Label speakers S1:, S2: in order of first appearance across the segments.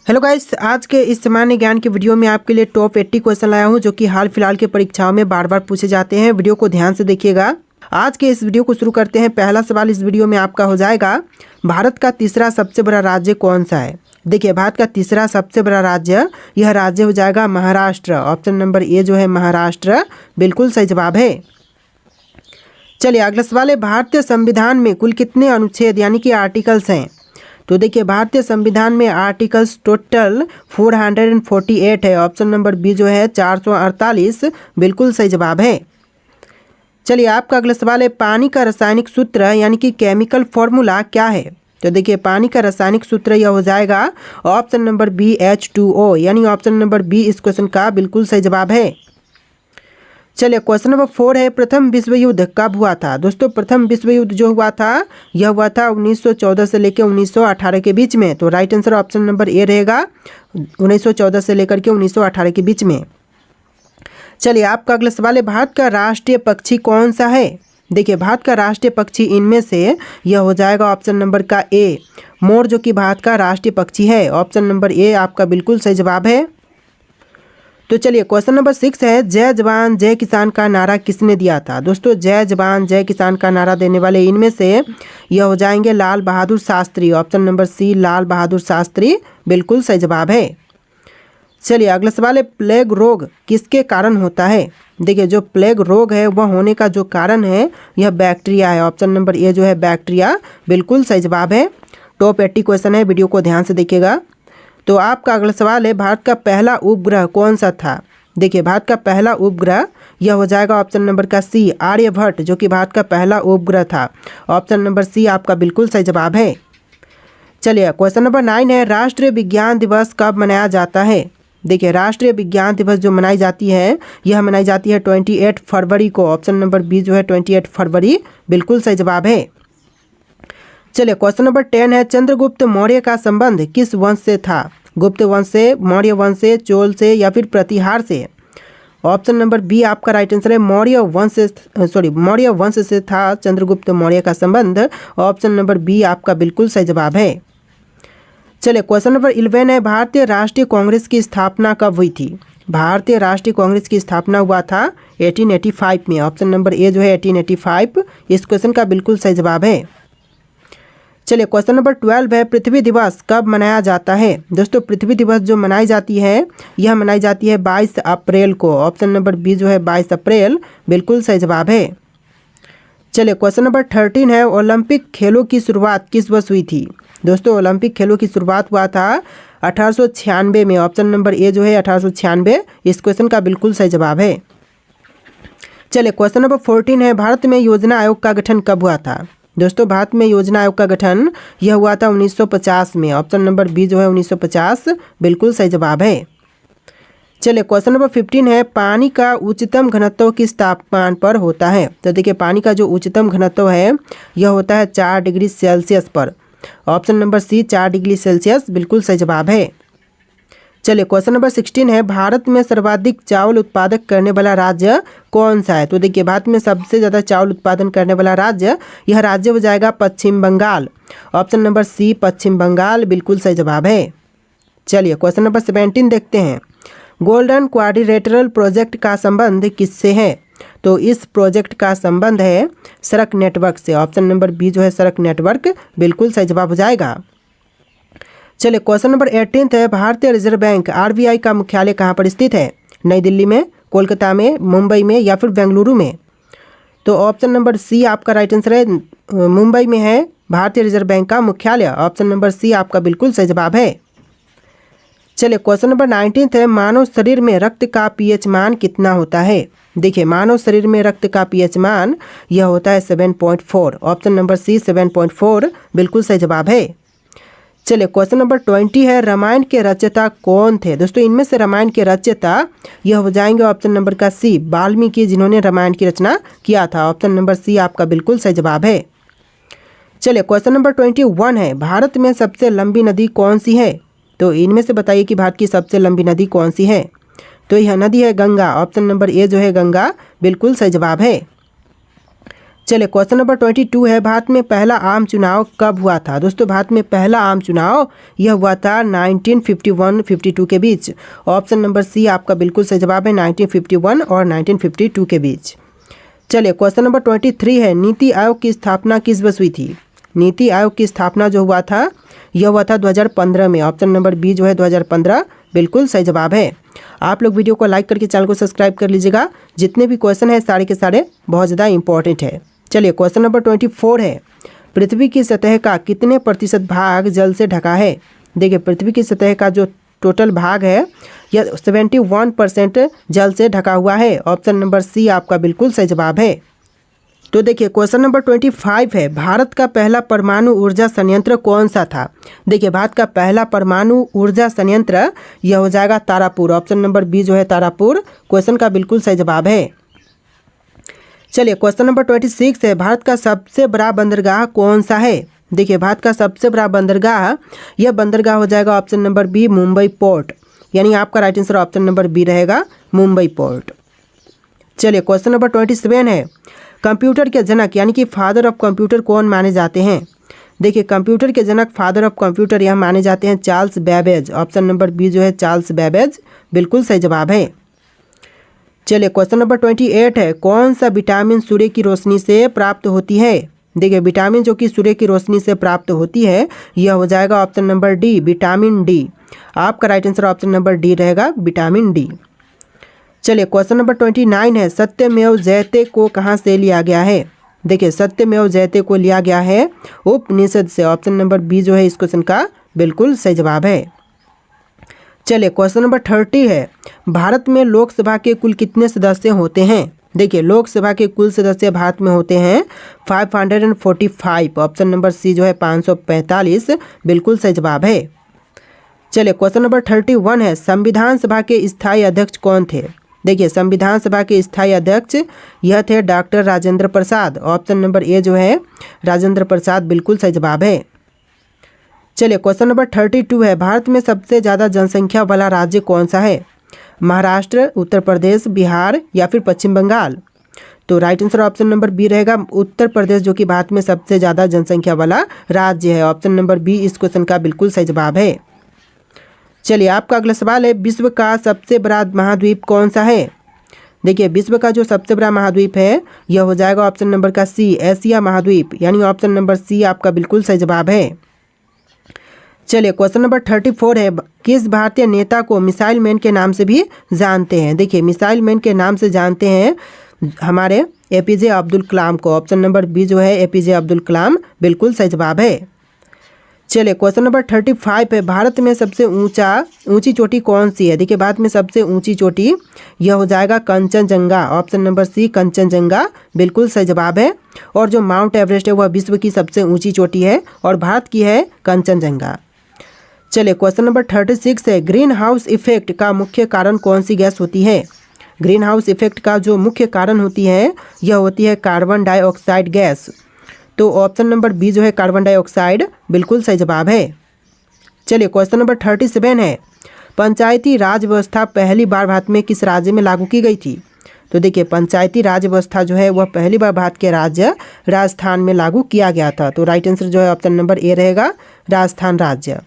S1: Hello guys, आज के इस सामान्य ज्ञान के वीडियो में आपके लिए टॉप 80 क्वेश्चन लाया हूं जो कि हाल फिलहाल के परीक्षाओं में बार बार पूछे जाते हैं। वीडियो को ध्यान से देखिएगा। आज के इस वीडियो को शुरू करते हैं। पहला सवाल इस वीडियो में आपका हो जाएगा, भारत का तीसरा सबसे बड़ा राज्य कौन सा है। देखिए, भारत का तीसरा सबसे बड़ा राज्य, यह राज्य हो जाएगा महाराष्ट्र। ऑप्शन नंबर ए जो है महाराष्ट्र, बिल्कुल सही जवाब है। चलिए अगला सवाल है, भारतीय संविधान में कुल कितने अनुच्छेद यानी कि आर्टिकल्स हैं। तो देखिए, भारतीय संविधान में आर्टिकल्स टोटल 448 है। ऑप्शन नंबर बी जो है 448, बिल्कुल सही जवाब है। चलिए आपका अगला सवाल है, पानी का रासायनिक सूत्र यानी कि केमिकल फॉर्मूला क्या है। तो देखिए, पानी का रासायनिक सूत्र यह हो जाएगा ऑप्शन नंबर बी H2O, यानी ऑप्शन नंबर बी इस क्वेश्चन का बिल्कुल सही जवाब है। चलिए क्वेश्चन नंबर 4 है, प्रथम विश्व युद्ध कब हुआ था। दोस्तों, प्रथम विश्व युद्ध जो हुआ था यह हुआ था 1914 से लेकर 1918 के बीच में। तो right answer option number A रहेगा, 1914 से लेकर के 1918 के बीच में। चलिए आपका अगला सवाल है, भारत का राष्ट्रीय पक्षी कौन सा है। देखिए, भारत का राष्ट्रीय पक्षी इनमें से यह हो जाएगा ऑप्शन नंबर का ए, मोर, जो कि भारत का राष्ट्रीय पक्षी है। ऑप्शन नंबर ए आपका बिल्कुल सही जवाब है। तो चलिए क्वेश्चन नंबर 6 है, जय जवान जय किसान का नारा किसने दिया था। दोस्तों, जय जवान जय किसान का नारा देने वाले इनमें से यह हो जाएंगे लाल बहादुर शास्त्री। ऑप्शन नंबर सी लाल बहादुर शास्त्री, बिल्कुल सही जवाब है। चलिए अगला सवाल है, प्लेग रोग किसके कारण होता है। देखिए, जो प्लेग रोग है वह होने का जो कारण है यह बैक्टीरिया है। ऑप्शन नंबर ए जो है बैक्टीरिया, बिल्कुल सही जवाब है। टॉप 80 क्वेश्चन है, वीडियो को ध्यान से देखिएगा। तो आपका अगला सवाल है, भारत का पहला उपग्रह कौन सा था। देखिए, भारत का पहला उपग्रह यह हो जाएगा ऑप्शन नंबर का सी आर्यभट्ट, जो कि भारत का पहला उपग्रह था। ऑप्शन नंबर सी आपका बिल्कुल सही जवाब है। चलिए क्वेश्चन नंबर 9 है, राष्ट्रीय विज्ञान दिवस कब मनाया जाता है। देखिए, राष्ट्रीय विज्ञान दिवस जो मनाई जाती है यह मनाई जाती है 28 फरवरी को। ऑप्शन नंबर बी जो है 28 फरवरी, बिल्कुल सही जवाब है। चलिए क्वेश्चन नंबर 10 है, चंद्रगुप्त मौर्य का संबंध किस वंश से था। गुप्त वंश से, मौर्य वंश से, चोल से या फिर प्रतिहार से। ऑप्शन नंबर बी आपका राइट आंसर है, मौर्य वंश से था चंद्रगुप्त मौर्य का संबंध। ऑप्शन नंबर बी आपका बिल्कुल सही जवाब है। चलिए क्वेश्चन नंबर 11 है, भारतीय राष्ट्रीय कांग्रेस की स्थापना कब हुई थी। भारतीय राष्ट्रीय कांग्रेस की स्थापना हुआ था 1885 में। ऑप्शन नंबर ए जो है 1885, इस क्वेश्चन का बिल्कुल सही जवाब है। चलिए क्वेश्चन नंबर 12 है, पृथ्वी दिवस कब मनाया जाता है। दोस्तों, पृथ्वी दिवस जो मनाई जाती है यह मनाई जाती है 22 अप्रैल को। ऑप्शन नंबर बी जो है 22 अप्रैल, बिल्कुल सही जवाब है। चलिए क्वेश्चन नंबर 13 है, ओलंपिक खेलों की शुरुआत किस वर्ष हुई थी। दोस्तों, ओलंपिक खेलों की शुरुआत हुआ था 1896 में। ऑप्शन नंबर ए जो है 1896, इस क्वेश्चन का बिल्कुल सही जवाब है। चलिए क्वेश्चन नंबर 14 है, भारत में योजना आयोग का गठन कब हुआ था। दोस्तों, भारत में योजना आयोग का गठन यह हुआ था 1950 में। ऑप्शन नंबर बी जो है 1950, बिल्कुल सही जवाब है। चलिए क्वेश्चन नंबर 15 है, पानी का उच्चतम घनत्व किस तापमान पर होता है। तो देखिए, पानी का जो उच्चतम घनत्व है यह होता है 4 डिग्री सेल्सियस पर। Option number C 4 degree Celsius, बिल्कुल सही जवाब है। चलिए क्वेश्चन नंबर 16 है, भारत में सर्वाधिक चावल उत्पादक करने वाला राज्य कौन सा है। तो देखिए, भारत में सबसे ज़्यादा चावल उत्पादन करने वाला राज्य, यह राज्य हो जाएगा पश्चिम बंगाल। ऑप्शन नंबर सी पश्चिम बंगाल, बिल्कुल सही जवाब है। चलिए क्वेश्चन नंबर 17 देखते हैं, गोल्डन क्वाड्रिलेटरल प्रोजेक्ट का संबंध किससे है। तो इस प्रोजेक्ट का संबंध है सड़क नेटवर्क से। ऑप्शन नंबर बी जो है सड़क नेटवर्क, बिल्कुल सही जवाब हो जाएगा। चलिए क्वेश्चन नंबर 18 है, भारतीय रिजर्व बैंक RBI का मुख्यालय कहाँ पर स्थित है। नई दिल्ली में, कोलकाता में, मुंबई में या फिर बेंगलुरु में। तो ऑप्शन नंबर सी आपका राइट आंसर है, मुंबई में है भारतीय रिजर्व बैंक का मुख्यालय। ऑप्शन नंबर सी आपका बिल्कुल सही जवाब है। चलिए क्वेश्चन नंबर 19 है, मानव शरीर में रक्त का pH मान कितना होता है। देखिए, मानव शरीर में रक्त का pH मान यह होता है 7.4। ऑप्शन नंबर सी 7.4, बिल्कुल सही जवाब है। चलिए क्वेश्चन नंबर 20 है, रामायण के रचयिता कौन थे। दोस्तों, इनमें से रामायण के रचयिता यह हो जाएंगे ऑप्शन नंबर का सी वाल्मीकि, जिन्होंने रामायण की रचना किया था। ऑप्शन नंबर सी आपका बिल्कुल सही जवाब है। चलिए क्वेश्चन नंबर 21 है, भारत में सबसे लंबी नदी कौन सी है। तो इनमें से बताइए कि भारत की सबसे लंबी नदी कौन सी है। तो यह नदी है गंगा। ऑप्शन नंबर ए जो है गंगा, बिल्कुल सही जवाब है। चलिए क्वेश्चन नंबर 22 है, भारत में पहला आम चुनाव कब हुआ था। दोस्तों भारत में पहला आम चुनाव यह हुआ था 1951-52 के बीच। ऑप्शन नंबर सी आपका बिल्कुल सही जवाब है, 1951 और 1952 के बीच। चलिए क्वेश्चन नंबर 23 है, नीति आयोग की स्थापना किस वर्ष हुई थी। नीति आयोग की स्थापना जो हुआ था यह हुआ था 2015 में। ऑप्शन नंबर बी जो है 2015 बिल्कुल सही जवाब है। आप लोग वीडियो को लाइक करके चैनल को सब्सक्राइब कर लीजिएगा। जितने भी क्वेश्चन है सारे के सारे बहुत ज़्यादा इंपॉर्टेंट है। चलिए क्वेश्चन नंबर 24 है, पृथ्वी की सतह का कितने प्रतिशत भाग जल से ढका है। देखिए पृथ्वी की सतह का जो टोटल भाग है यह 71% जल से ढका हुआ है। ऑप्शन नंबर सी आपका बिल्कुल सही जवाब है। तो देखिए क्वेश्चन नंबर 25 है, भारत का पहला परमाणु ऊर्जा संयंत्र कौन सा था। देखिए भारत का पहला परमाणु ऊर्जा संयंत्र यह हो जाएगा तारापुर। ऑप्शन नंबर बी जो है तारापुर क्वेश्चन का बिल्कुल सही जवाब है। चलिए क्वेश्चन नंबर 26 है, भारत का सबसे बड़ा बंदरगाह कौन सा है। देखिए भारत का सबसे बड़ा बंदरगाह यह बंदरगाह हो जाएगा option number B Mumbai port, यानी आपका right answer option number B रहेगा मुंबई पोर्ट। चलिए क्वेश्चन नंबर 27 है, कंप्यूटर के जनक यानी कि फादर ऑफ कंप्यूटर कौन माने जाते हैं। देखिए कंप्यूटर के जनक फादर ऑफ कंप्यूटर यह माने जाते हैं Charles Babbage. Option number B जो है चार्ल्स बेबेज बिल्कुल सही जवाब है। चलिए क्वेश्चन नंबर 28 है, कौन सा विटामिन सूर्य की रोशनी से प्राप्त होती है। देखिए विटामिन जो कि सूर्य की रोशनी से प्राप्त होती है यह हो जाएगा option number D vitamin D. आपका right answer option number D रहेगा विटामिन डी। चलिए क्वेश्चन नंबर 29 है, सत्यमेव जयते को कहाँ से लिया गया है। देखिए सत्यमेव जयते को लिया गया है उपनिषद से। ऑप्शन नंबर बी जो है इस क्वेश्चन का बिल्कुल सही जवाब है। चलिए क्वेश्चन नंबर 30 है, भारत में लोकसभा के कुल कितने सदस्य होते हैं। देखिए लोकसभा के कुल सदस्य भारत में होते हैं 545। ऑप्शन नंबर सी जो है 545 बिल्कुल सही जवाब है। चलिए क्वेश्चन नंबर 31 है, संविधान सभा के स्थायी अध्यक्ष कौन थे। देखिए संविधान सभा के स्थायी अध्यक्ष यह थे doctor Rajendra Prasad. Option number A जो है राजेंद्र प्रसाद बिल्कुल सही जवाब है। चलिए क्वेश्चन नंबर 32 है, भारत में सबसे ज़्यादा जनसंख्या वाला राज्य कौन सा है। महाराष्ट्र, उत्तर प्रदेश, बिहार या फिर पश्चिम बंगाल। तो right answer option number B रहेगा उत्तर प्रदेश, जो कि भारत में सबसे ज़्यादा जनसंख्या वाला राज्य है। ऑप्शन नंबर बी इस क्वेश्चन का बिल्कुल सही जवाब है। चलिए आपका अगला सवाल है, विश्व का सबसे बड़ा महाद्वीप कौन सा है। देखिए विश्व का जो सबसे बड़ा महाद्वीप है यह हो जाएगा ऑप्शन नंबर का सी एशिया महाद्वीप, यानी ऑप्शन नंबर सी आपका बिल्कुल सही जवाब है। चलिए क्वेश्चन नंबर 34 है, किस भारतीय नेता को मिसाइल मैन के नाम से भी जानते हैं। देखिए मिसाइल मैन के नाम से जानते हैं हमारे एपीजे अब्दुल कलाम को। ऑप्शन नंबर बी जो है एपीजे अब्दुल कलाम बिल्कुल सही जवाब है। चलिए क्वेश्चन नंबर 35 है, भारत में सबसे ऊंची चोटी कौन सी है। देखिए भारत में सबसे ऊंची चोटी यह हो जाएगा Kanchenjunga. Option number C Kanchenjunga बिल्कुल सही जवाब है। और जो माउंट एवरेस्ट है वह विश्व की सबसे ऊंची चोटी है और भारत की है कंचनजंगा। चलिए क्वेश्चन नंबर 36 है, ग्रीन हाउस इफेक्ट का मुख्य कारण कौन सी गैस होती है। ग्रीन हाउस इफेक्ट का जो मुख्य कारण होती है यह होती है कार्बन डाइऑक्साइड गैस। तो ऑप्शन नंबर बी जो है कार्बन डाइऑक्साइड बिल्कुल सही जवाब है। चलिए क्वेश्चन नंबर 37 है, पंचायती राज व्यवस्था पहली बार भारत में किस राज्य में लागू की गई थी। तो देखिए पंचायती राज व्यवस्था जो है वह पहली बार भारत के राज्य राजस्थान में लागू किया गया था। तो राइट आंसर जो है ऑप्शन नंबर ए रहेगा राजस्थान राज्य।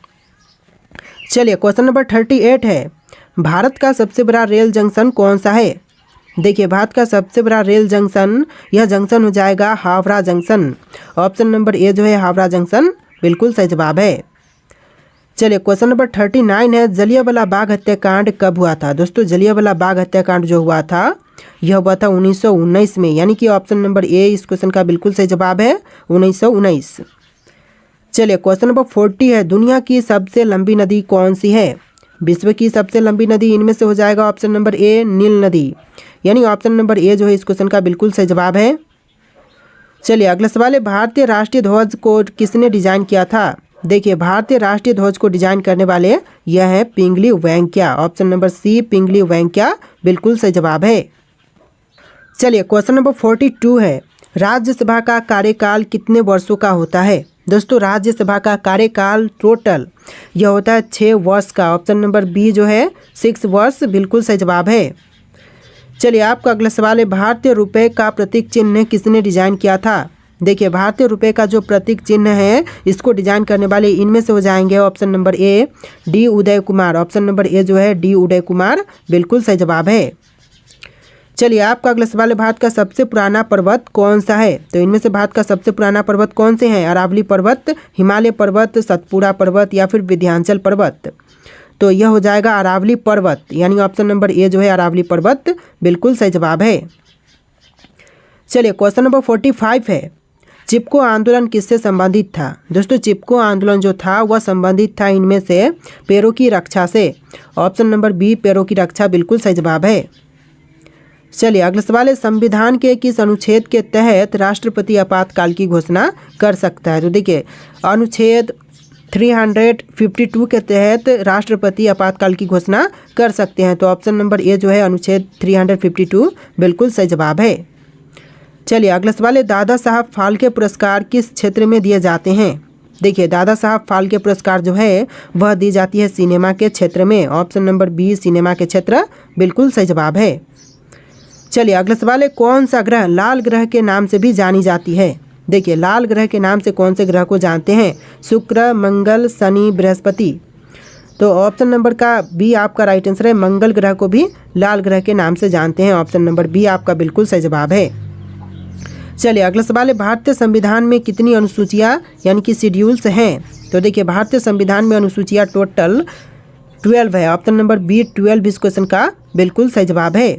S1: चलिए क्वेश्चन नंबर 38 है, भारत का सबसे बड़ा रेल जंक्शन कौन सा है। देखिए भारत का सबसे बड़ा रेल जंक्शन यह जंक्शन हो जाएगा Howrah junction. Option number A जो है हावड़ा जंक्शन बिल्कुल सही जवाब है। चलिए क्वेश्चन नंबर 39 है, जलियांवाला बाग हत्याकांड कब हुआ था। दोस्तों जलियांवाला बाग हत्याकांड जो हुआ था यह हुआ था 1919 में, यानी कि ऑप्शन नंबर ए इस क्वेश्चन का बिल्कुल सही जवाब है 1919। चलिए क्वेश्चन नंबर 40 है, दुनिया की सबसे लंबी नदी कौन सी है। विश्व की सबसे लंबी नदी इनमें से हो जाएगा ऑप्शन नंबर ए नील नदी, यानी ऑप्शन नंबर ए जो है इस क्वेश्चन का बिल्कुल सही जवाब है। चलिए अगला सवाल है, भारतीय राष्ट्रीय ध्वज को किसने डिजाइन किया था। देखिए भारतीय राष्ट्रीय ध्वज को डिजाइन करने वाले यह है पिंगली वेंकैया। ऑप्शन नंबर सी पिंगली वेंकैया बिल्कुल सही जवाब है। चलिए क्वेश्चन नंबर 42 है, राज्यसभा का कार्यकाल कितने वर्षों का होता है। दोस्तों राज्यसभा का कार्यकाल टोटल यह होता है 6 वर्ष का। ऑप्शन नंबर बी जो है 6 वर्ष बिल्कुल सही जवाब है। चलिए आपका अगला सवाल है, भारतीय रुपए का प्रतीक चिन्ह किसने डिजाइन किया था। देखिए भारतीय रुपए का जो प्रतीक चिन्ह है इसको डिजाइन करने वाले इनमें से हो जाएंगे option number A D Uday Kumar. Option number A जो है डी उदय कुमार बिल्कुल सही जवाब है। चलिए आपका अगला सवाल है, भारत का सबसे पुराना पर्वत कौन सा है। तो इनमें से भारत का सबसे पुराना पर्वत कौन से हैं, अरावली पर्वत, हिमालय पर्वत, सतपुड़ा पर्वत या फिर विंध्याचल पर्वत। तो यह हो जाएगा अरावली पर्वत, यानी ऑप्शन नंबर ए जो है अरावली पर्वत बिल्कुल सही जवाब है। चलिए क्वेश्चन नंबर 45 है, चिपको आंदोलन किससे संबंधित था। दोस्तों चिपको आंदोलन जो था वह संबंधित था इनमें से पैरों की रक्षा से। ऑप्शन नंबर बी पैरों की रक्षा बिल्कुल सही जवाब है। चलिए अगला सवाल है, संविधान के किस अनुच्छेद के तहत राष्ट्रपति आपातकाल की घोषणा कर सकता है। तो देखिए अनुच्छेद 352 के तहत राष्ट्रपति आपातकाल की घोषणा कर सकते हैं। तो ऑप्शन नंबर ए जो है अनुच्छेद 352 बिल्कुल सही जवाब है। चलिए अगला सवाल है, दादा साहब फाल्के पुरस्कार किस क्षेत्र में दिए जाते हैं। देखिए दादा साहब फाल्के पुरस्कार जो है वह दी जाती है सिनेमा के क्षेत्र में। ऑप्शन नंबर बी सिनेमा के क्षेत्र बिल्कुल सही जवाब है। चलिए अगला सवाल है, कौन सा ग्रह लाल ग्रह के नाम से भी जानी जाती है। देखिए लाल ग्रह के नाम से कौन से ग्रह को जानते हैं, शुक्र, मंगल, शनि, बृहस्पति। तो ऑप्शन नंबर का बी आपका राइट आंसर है, मंगल ग्रह को भी लाल ग्रह के नाम से जानते हैं। ऑप्शन नंबर बी आपका बिल्कुल सही जवाब है। चलिए अगला सवाल है, भारतीय संविधान में कितनी अनुसूचियाँ यानी कि शेड्यूल्स हैं। तो देखिए भारतीय संविधान में अनुसूचियाँ टोटल 12 है। ऑप्शन नंबर बी 12 इस क्वेश्चन का बिल्कुल सही जवाब है।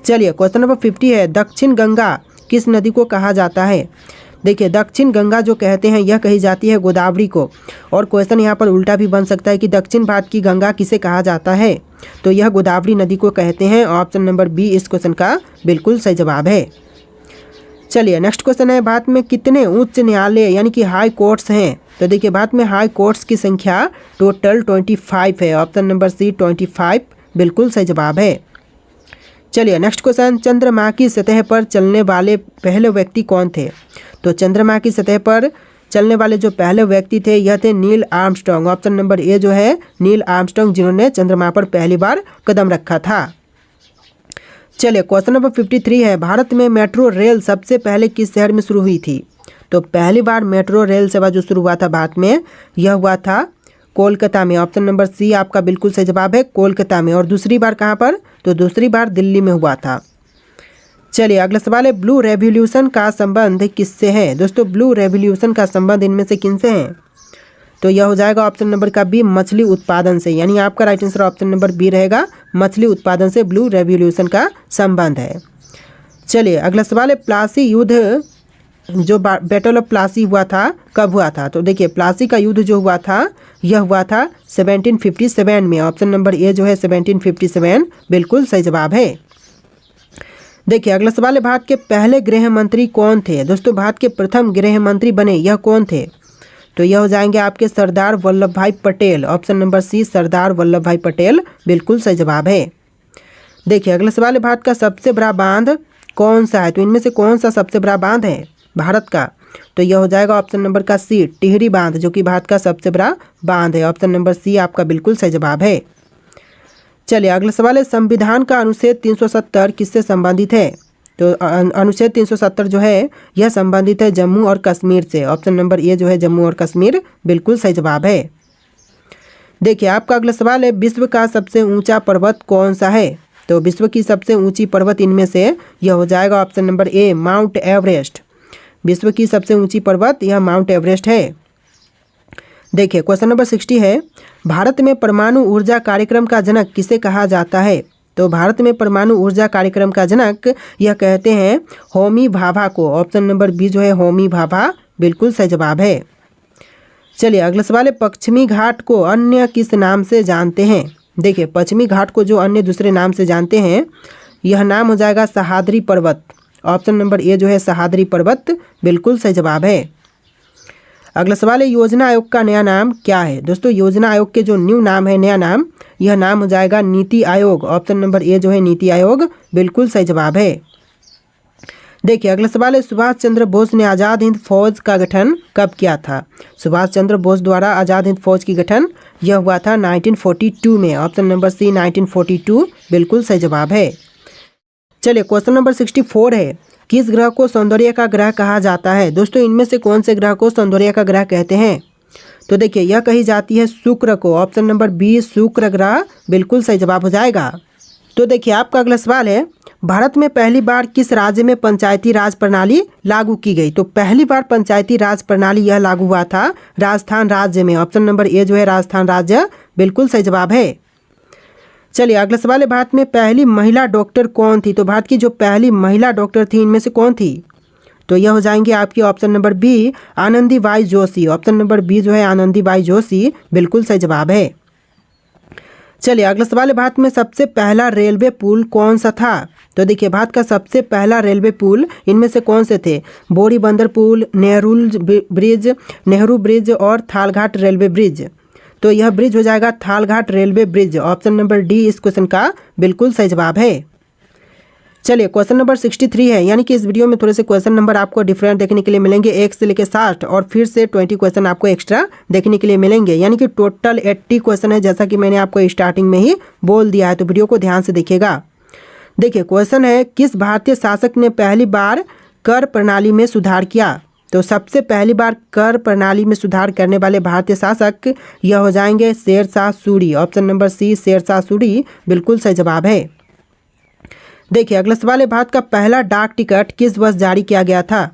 S1: चलिए क्वेश्चन नंबर 50 है, दक्षिण गंगा किस नदी को कहा जाता है। देखिए दक्षिण गंगा जो कहते हैं यह कही जाती है गोदावरी को। और क्वेश्चन यहाँ पर उल्टा भी बन सकता है कि दक्षिण भारत की गंगा किसे कहा जाता है। तो यह गोदावरी नदी को कहते हैं। ऑप्शन नंबर बी इस क्वेश्चन का बिल्कुल सही जवाब है। चलिए नेक्स्ट क्वेश्चन है, भारत में कितने उच्च न्यायालय यानी कि हाई कोर्ट्स हैं। तो देखिए भारत में हाई कोर्ट्स की संख्या टोटल 25 है। ऑप्शन नंबर सी 25 बिल्कुल सही जवाब है। चलिए नेक्स्ट क्वेश्चन, चंद्रमा की सतह पर चलने वाले पहले व्यक्ति कौन थे। तो चंद्रमा की सतह पर चलने वाले जो पहले व्यक्ति थे यह थे Neil Armstrong. Option number A जो है नील आर्मस्ट्रांग, जिन्होंने चंद्रमा पर पहली बार कदम रखा था। चलिए क्वेश्चन नंबर 53 है, भारत में मेट्रो रेल सबसे पहले किस शहर में शुरू हुई थी। तो पहली बार मेट्रो रेल सेवा जो शुरू हुआ था भारत में यह हुआ था कोलकाता में। ऑप्शन नंबर सी आपका बिल्कुल सही जवाब है, कोलकाता में। और दूसरी बार कहाँ पर, तो दूसरी बार दिल्ली में हुआ था। चलिए अगला सवाल है, ब्लू रेवोल्यूशन का संबंध किससे है। दोस्तों ब्लू रेवोल्यूशन का संबंध इनमें से किनसे है। तो यह हो जाएगा ऑप्शन नंबर का बी मछली उत्पादन से, यानी आपका right answer option number B रहेगा, मछली उत्पादन से ब्लू रेवोल्यूशन का संबंध है। चलिए अगला सवाल है, प्लासी युद्ध जो बैटल ऑफ प्लासी हुआ था कब हुआ था। तो देखिए प्लासी का युद्ध जो हुआ था यह हुआ था 1757 में। ऑप्शन नंबर ए जो है 1757 बिल्कुल सही जवाब है। देखिए अगला सवाल है, भारत के पहले गृह मंत्री कौन थे। दोस्तों भारत के प्रथम गृह मंत्री बने यह कौन थे। तो यह हो जाएंगे आपके सरदार वल्लभ भाई पटेल। ऑप्शन नंबर सी सरदार वल्लभ भाई पटेल बिल्कुल सही जवाब है। देखिए अगला सवाल है, भारत का सबसे बड़ा बांध कौन सा है। तो इनमें से कौन सा सबसे बड़ा बांध है भारत का। तो यह हो जाएगा ऑप्शन नंबर का सी टिहरी बांध, जो कि भारत का सबसे बड़ा बांध है। ऑप्शन नंबर सी आपका बिल्कुल सही जवाब है। चलिए अगला सवाल है, संविधान का अनुच्छेद 370 किससे संबंधित है। तो अनुच्छेद 370 जो है यह संबंधित है जम्मू और कश्मीर से। ऑप्शन नंबर ए जो है जम्मू और कश्मीर बिल्कुल सही जवाब है। देखिए आपका अगला सवाल है, विश्व का सबसे ऊंचा पर्वत कौन सा है। तो विश्व की सबसे ऊंची पर्वत इनमें से यह हो जाएगा option number A mount Everest. विश्व की सबसे ऊंची पर्वत यह माउंट एवरेस्ट है। देखिए क्वेश्चन नंबर 60 है, भारत में परमाणु ऊर्जा कार्यक्रम का जनक किसे कहा जाता है। तो भारत में परमाणु ऊर्जा कार्यक्रम का जनक यह कहते हैं होमी भाभा को। ऑप्शन नंबर बी जो है होमी भाभा बिल्कुल सही जवाब है। चलिए अगला सवाल है, पश्चिमी घाट को अन्य किस नाम से जानते हैं। देखिए पश्चिमी घाट को जो अन्य दूसरे नाम से जानते हैं यह नाम हो जाएगा सह्याद्री पर्वत। ऑप्शन नंबर ए जो है सह्याद्री पर्वत बिल्कुल सही जवाब है। अगला सवाल है, योजना आयोग का नया नाम क्या है। दोस्तों योजना आयोग के जो न्यू नाम है, नया नाम, यह नाम हो जाएगा NITI Aayog. Option number A जो है नीति आयोग बिल्कुल सही जवाब है। देखिए अगला सवाल है, सुभाष चंद्र बोस ने आज़ाद हिंद फौज का गठन कब किया था। सुभाष चंद्र बोस द्वारा आज़ाद हिंद फौज की गठन यह हुआ था 1942 में। ऑप्शन नंबर सी 1942 बिल्कुल सही जवाब है। चलिए क्वेश्चन नंबर 64 है, किस ग्रह को सौंदर्य का ग्रह कहा जाता है। दोस्तों इनमें से कौन से ग्रह को सौंदर्य का ग्रह कहते हैं। तो देखिए यह कही जाती है शुक्र को। ऑप्शन नंबर बी शुक्र ग्रह बिल्कुल सही जवाब हो जाएगा। तो देखिए आपका अगला सवाल है, भारत में पहली बार किस राज्य में पंचायती राज प्रणाली लागू की गई। तो पहली बार पंचायती राज प्रणाली यह लागू हुआ था राजस्थान राज्य में। ऑप्शन नंबर ए जो है राजस्थान राज्य बिल्कुल सही जवाब है। चलिए अगला सवाल है, भारत में पहली महिला डॉक्टर कौन थी। तो भारत की जो पहली महिला डॉक्टर थी इनमें से कौन थी। तो यह हो जाएंगे आपकी option number B Anandibai Joshi. Option number B जो है आनंदीबाई जोशी बिल्कुल सही जवाब है। चलिए अगला सवाल है, भारत में सबसे पहला रेलवे पुल कौन सा था। तो देखिए भारत का सबसे पहला रेलवे पुल इनमें से कौन से थे। बोरी बंदर पुल, नेहरू ब्रिज और थालघाट रेलवे ब्रिज। तो यह ब्रिज हो जाएगा Thalghat railway bridge. Option number D इस क्वेश्चन का बिल्कुल सही जवाब है। चलिए क्वेश्चन नंबर 63 है, यानी कि इस वीडियो में थोड़े से क्वेश्चन नंबर आपको डिफरेंट देखने के लिए मिलेंगे। 1 से लेकर 60 और फिर से 20 क्वेश्चन आपको एक्स्ट्रा देखने के लिए मिलेंगे, यानी कि टोटल 80 क्वेश्चन है, जैसा कि मैंने आपको स्टार्टिंग में ही बोल दिया है। तो वीडियो को ध्यान से देखिएगा। देखिए क्वेश्चन है, किस भारतीय शासक ने पहली बार कर प्रणाली में सुधार किया। तो सबसे पहली बार कर प्रणाली में सुधार करने वाले भारतीय शासक यह हो जाएंगे Sher Shah Suri. Option number C Sher Shah Suri बिल्कुल सही जवाब है। देखिए अगला सवाल है, भारत का पहला डाक टिकट किस वर्ष जारी किया गया था।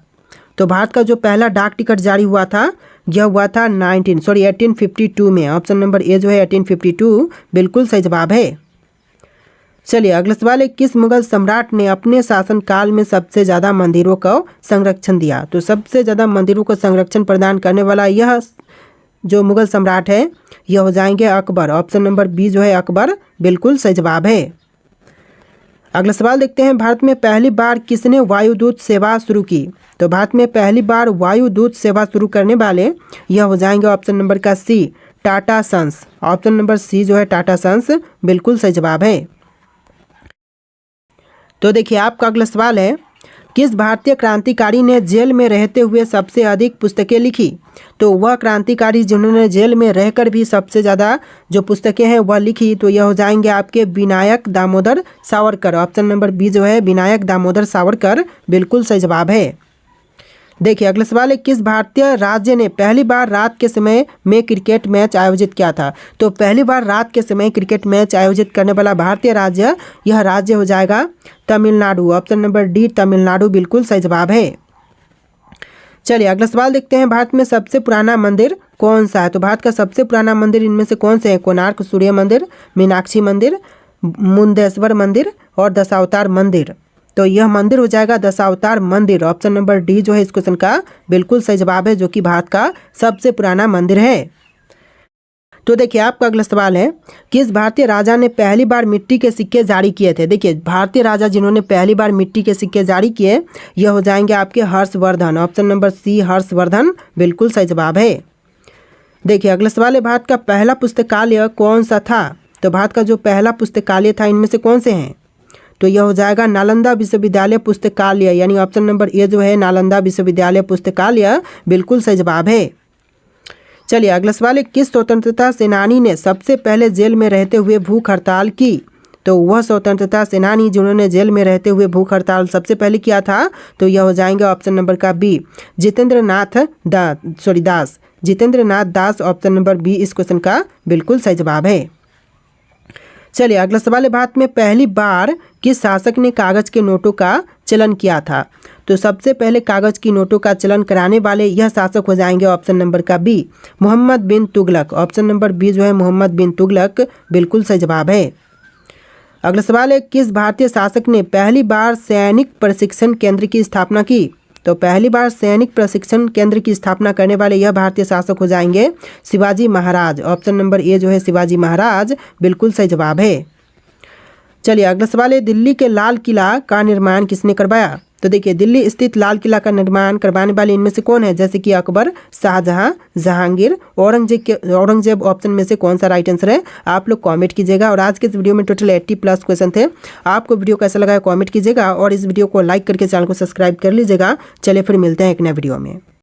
S1: तो भारत का जो पहला डाक टिकट जारी हुआ था यह हुआ था 1852 में। ऑप्शन नंबर ए जो है 1852 बिल्कुल सही जवाब है। चलिए अगला सवाल है, किस मुगल सम्राट ने अपने शासनकाल में सबसे ज़्यादा मंदिरों को संरक्षण दिया। तो सबसे ज़्यादा मंदिरों को संरक्षण प्रदान करने वाला यह जो मुगल सम्राट है यह हो जाएंगे अकबर। ऑप्शन नंबर बी जो है अकबर बिल्कुल सही जवाब है। अगला सवाल देखते हैं, भारत में पहली बार किसने वायुदूत सेवा शुरू की। तो भारत में पहली बार वायुदूत सेवा शुरू करने वाले यह हो जाएंगे ऑप्शन नंबर का C Tata Sons. Option number C जो है टाटा सन्स बिल्कुल सही जवाब है। तो देखिए आपका अगला सवाल है, किस भारतीय क्रांतिकारी ने जेल में रहते हुए सबसे अधिक पुस्तकें लिखी। तो वह क्रांतिकारी जिन्होंने जेल में रहकर भी सबसे ज़्यादा जो पुस्तकें हैं वह लिखी, तो यह हो जाएंगे आपके Vinayak Damodar Savarkar. Option number B जो है विनायक दामोदर सावरकर बिल्कुल सही जवाब है। देखिए अगला सवाल है, किस भारतीय राज्य ने पहली बार रात के समय में क्रिकेट मैच आयोजित किया था। तो पहली बार रात के समय क्रिकेट मैच आयोजित करने वाला भारतीय राज्य यह राज्य हो जाएगा Tamil Nadu. Option number D Tamil Nadu बिल्कुल सही जवाब है। चलिए अगला सवाल देखते हैं, भारत में सबसे पुराना मंदिर कौन सा है। तो भारत का सबसे पुराना मंदिर इनमें से कौन से हैं। कोणार्क सूर्य मंदिर, मीनाक्षी मंदिर, मुंदेश्वर मंदिर और दशावतार मंदिर। तो यह मंदिर हो जाएगा दशावतार मंदिर। ऑप्शन नंबर डी जो है इस क्वेश्चन का बिल्कुल सही जवाब है, जो कि भारत का सबसे पुराना मंदिर है। तो देखिए आपका अगला सवाल है, किस भारतीय राजा ने पहली बार मिट्टी के सिक्के जारी किए थे। देखिए भारतीय राजा जिन्होंने पहली बार मिट्टी के सिक्के जारी किए यह हो जाएंगे आपके Harshvardhan. Option number C Harshvardhan बिल्कुल सही जवाब है। देखिए अगला सवाल है, भारत का पहला पुस्तकालय कौन सा था। तो भारत का जो पहला पुस्तकालय था इनमें से कौन से हैं। तो यह हो जाएगा नालंदा विश्वविद्यालय पुस्तकालय, यानी ऑप्शन नंबर ए जो है नालंदा विश्वविद्यालय पुस्तकालय बिल्कुल सही जवाब है। चलिए अगला सवाल है, किस स्वतंत्रता सेनानी ने सबसे पहले जेल में रहते हुए भूख हड़ताल की। तो वह स्वतंत्रता सेनानी जिन्होंने जेल में रहते हुए भूख हड़ताल सबसे पहले किया था तो यह हो जाएंगे ऑप्शन नंबर का बी जितेंद्र नाथ दास। ऑप्शन नंबर बी इस क्वेश्चन का बिल्कुल सही जवाब है। चलिए अगला सवाल है, भारत में पहली बार किस शासक ने कागज के नोटों का चलन किया था। तो सबसे पहले कागज की नोटों का चलन कराने वाले यह शासक हो जाएंगे ऑप्शन नंबर का बी मोहम्मद बिन तुगलक। ऑप्शन नंबर बी जो है मोहम्मद बिन तुगलक बिल्कुल सही जवाब है। अगला सवाल है, किस भारतीय शासक ने पहली बार सैनिक प्रशिक्षण केंद्र की स्थापना की। तो पहली बार सैनिक प्रशिक्षण केंद्र की स्थापना करने वाले यह भारतीय शासक हो जाएंगे Shivaji Maharaj. Option number A जो है शिवाजी महाराज बिल्कुल सही जवाब है। चलिए अगला सवाल है, दिल्ली के लाल किला का निर्माण किसने करवाया। तो देखिए दिल्ली स्थित लाल किला का निर्माण करवाने वाले इनमें से कौन है, जैसे कि अकबर, शाहजहां, जहांगीर, औरंगजेब। ऑप्शन में से कौन सा राइट आंसर है आप लोग कमेंट कीजिएगा। और आज के इस वीडियो में टोटल 80+ क्वेश्चन थे। आपको वीडियो कैसा लगा कमेंट कीजिएगा और इस वीडियो को लाइक करके चैनल को सब्सक्राइब कर लीजिएगा। चलिए फिर मिलते हैं एक नए वीडियो में।